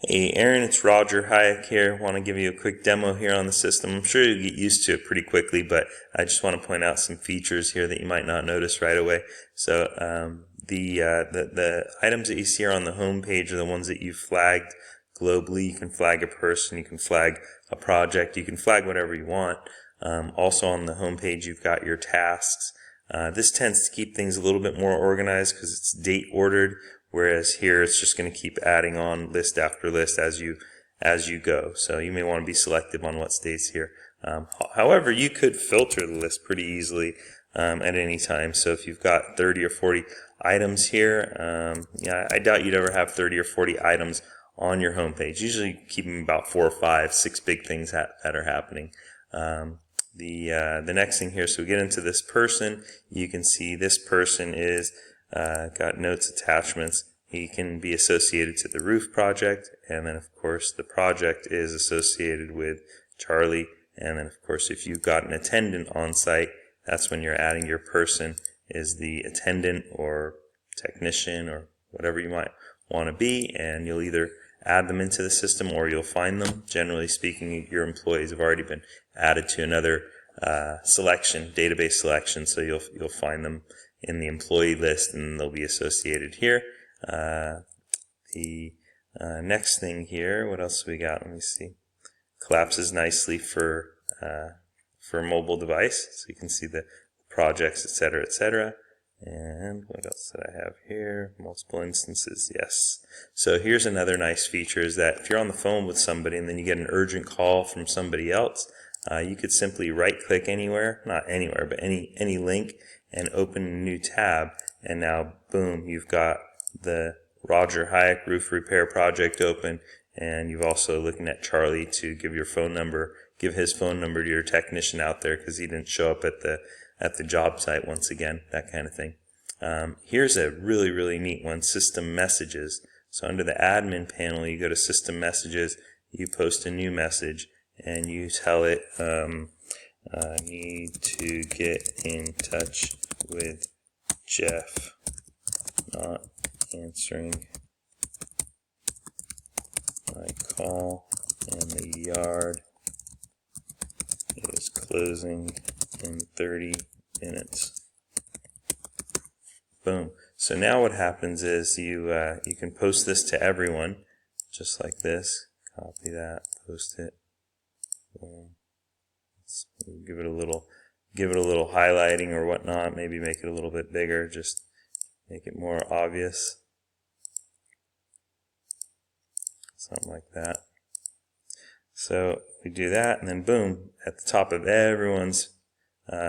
Hey Aaron, it's Roger Hayek here. Want to give you a quick demo here on the system. I'm sure you'll get used to it pretty quickly, but I just want to point out some features here that you might not notice right away. So the items that you see here on the home page are the ones that you've flagged globally. You can flag a person, you can flag a project, you can flag whatever you want. Also on the home page you've got your tasks. This tends to keep things a little bit more organized because it's date ordered, whereas here it's just going to keep adding on list after list as you go. So you may want to be selective on what stays here. However, you could filter the list pretty easily at any time. So if you've got 30 or 40 items here, I doubt you'd ever have 30 or 40 items on your home page. Usually keep them about 4 or 5, 6 big things that are happening. The next thing here, so we get into this person. You can see this person is got notes, attachments. He can be associated to the roof project, and then of course the project is associated with Charlie, and then of course if you've got an attendant on site, that's when you're adding your person is the attendant or technician or whatever you might want to be, and you'll either add them into the system or you'll find them. Generally speaking, your employees have already been added to another database selection, so you'll find them in the employee list and they'll be associated here. The next thing here, what else we got? Let me see. Collapses nicely for mobile device, so you can see the projects, etc., etc. And what else did I have here? Multiple instances, yes. So here's another nice feature is that if you're on the phone with somebody and then you get an urgent call from somebody else, you could simply right-click anywhere, not anywhere, but any link, and open a new tab, and now, boom, you've got the Roger Hayek roof repair project open, and you've also looking at Charlie to give his phone number to your technician out there because he didn't show up at the job site once again, that kind of thing. Here's a really, really neat one, system messages. So under the admin panel, you go to system messages, you post a new message, and you tell it, I need to get in touch with Jeff, not answering my call, and the yard is closing in 30 minutes. Boom. So now what happens is you can post this to everyone, just like this. Copy that, post it. Boom. Let's give it a little highlighting or whatnot. Maybe make it a little bit bigger. Just make it more obvious. Something like that. So we do that, and then boom, at the top of everyone's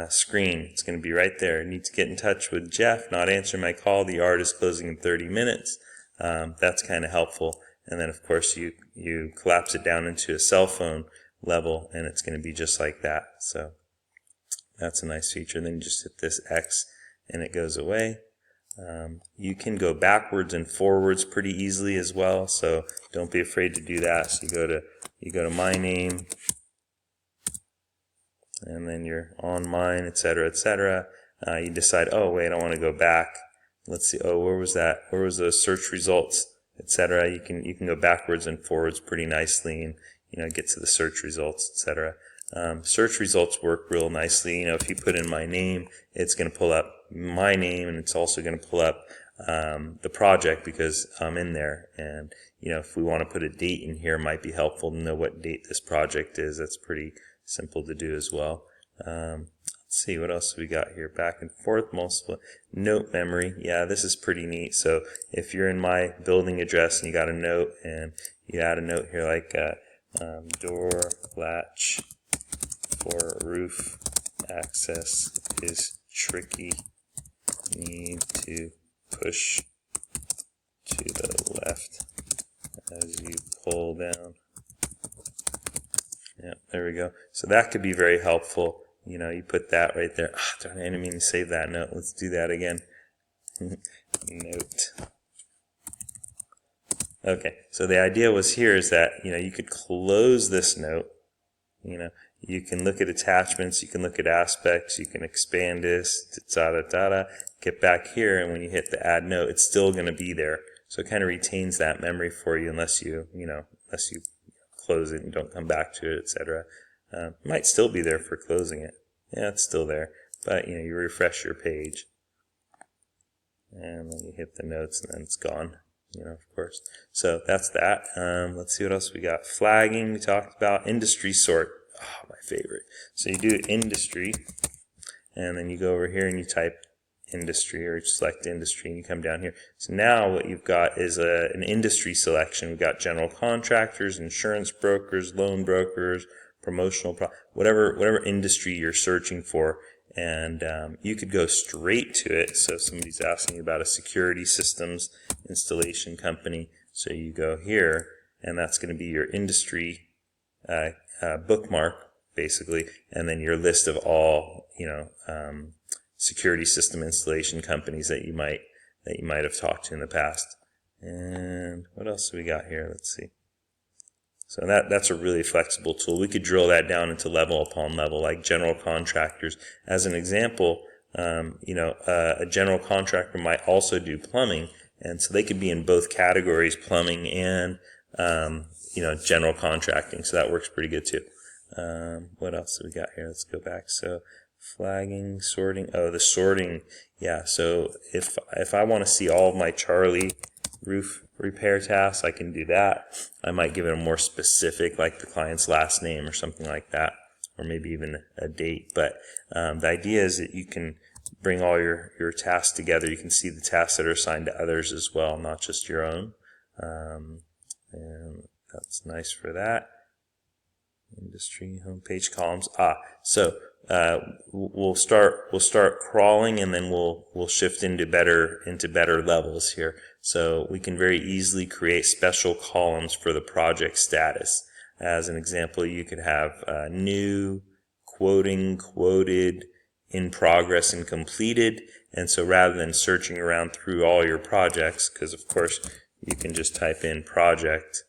screen, it's going to be right there. Need to get in touch with Jeff, not answering my call. The yard is closing in 30 minutes. That's kind of helpful. And then of course you collapse it down into a cell phone level, and it's going to be just like that. So that's a nice feature. Then you just hit this X and it goes away. You can go backwards and forwards pretty easily as well, so don't be afraid to do that. So you go to my name, and then you're on mine, etc., etc. You decide, oh wait, I want to go back. Let's see. Oh, where was that? Where was those search results, etc.? You can go backwards and forwards pretty nicely, and get to the search results, etc. Search results work real nicely. If you put in my name, it's going to pull up my name, and it's also going to pull up the project because I'm in there. And if we want to put a date in here, it might be helpful to know what date this project is. That's pretty simple to do as well. Let's see what else we got here. Back and forth, multiple note memory. Yeah, this is pretty neat. So if you're in my building address and you got a note, and you add a note here like door latch for roof access is tricky. Need to push to the left as you pull down. Yeah, there we go. So that could be very helpful. You put that right there. Darn it, I didn't mean to save that note. Let's do that again. Note. Okay, so the idea was here is that, you could close this note. You can look at attachments, you can look at aspects, you can expand this, get back here, and when you hit the add note, it's still going to be there. So it kind of retains that memory for you unless you close it and don't come back to it, etc. It might still be there for closing it. Yeah, it's still there, but you refresh your page, and then you hit the notes, and then it's gone. Of course. So that's that. Let's see what else we got. Flagging we talked about. Industry sort. Oh, my favorite. So you do industry, and then you go over here and you type industry, or select industry, and you come down here. So now what you've got is an industry selection. We've got general contractors, insurance brokers, loan brokers, promotional, whatever industry you're searching for, and you could go straight to it. So if somebody's asking you about a security systems installation company, so you go here, and that's going to be your industry bookmark, basically, and then your list of all security system installation companies that you might have talked to in the past. And what else do we got here? Let's see. So that's a really flexible tool. We could drill that down into level upon level, like general contractors. As an example, a general contractor might also do plumbing, and so they could be in both categories, plumbing and general contracting. So that works pretty good too. What else do we got here? Let's go back. So flagging, sorting. Oh, the sorting. Yeah. So if I want to see all of my Charlie roof repair tasks, I can do that. I might give it a more specific, like the client's last name or something like that, or maybe even a date. But the idea is that you can bring all your tasks together. You can see the tasks that are assigned to others as well, not just your own. And that's nice for that. Industry homepage columns. So we'll start crawling, and then we'll shift into better levels here. So we can very easily create special columns for the project status. As an example, you could have new, quoting, quoted, in progress, and completed. And so rather than searching around through all your projects, because of course you can just type in project,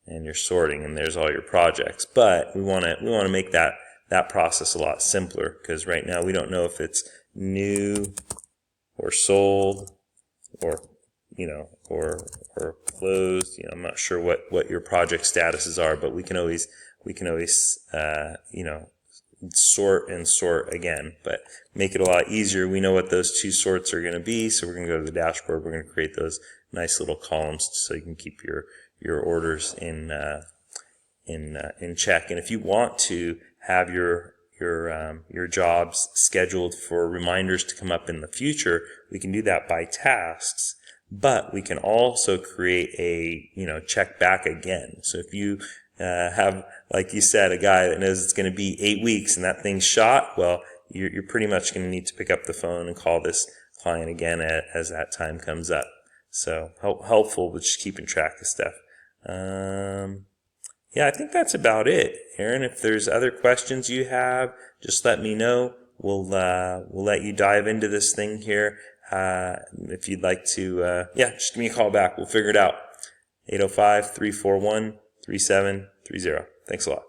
and you're sorting, and there's all your projects. But we want to make that process a lot simpler, because right now we don't know if it's new or sold or closed. I'm not sure what your project statuses are, but we can always sort again, but make it a lot easier. We know what those two sorts are going to be, so we're going to go to the dashboard. We're going to create those nice little columns so you can keep your orders in check. And if you want to have your jobs scheduled for reminders to come up in the future, we can do that by tasks. But we can also create a check back again. So if you have, like you said, a guy that knows it's going to be 8 weeks and that thing's shot, well, you're pretty much going to need to pick up the phone and call this client again as that time comes up. So helpful with just keeping track of stuff. Yeah, I think that's about it, Aaron. If there's other questions you have, just let me know. We'll let you dive into this thing here. If you'd like to, just give me a call back. We'll figure it out. 805-341-3730. Thanks a lot.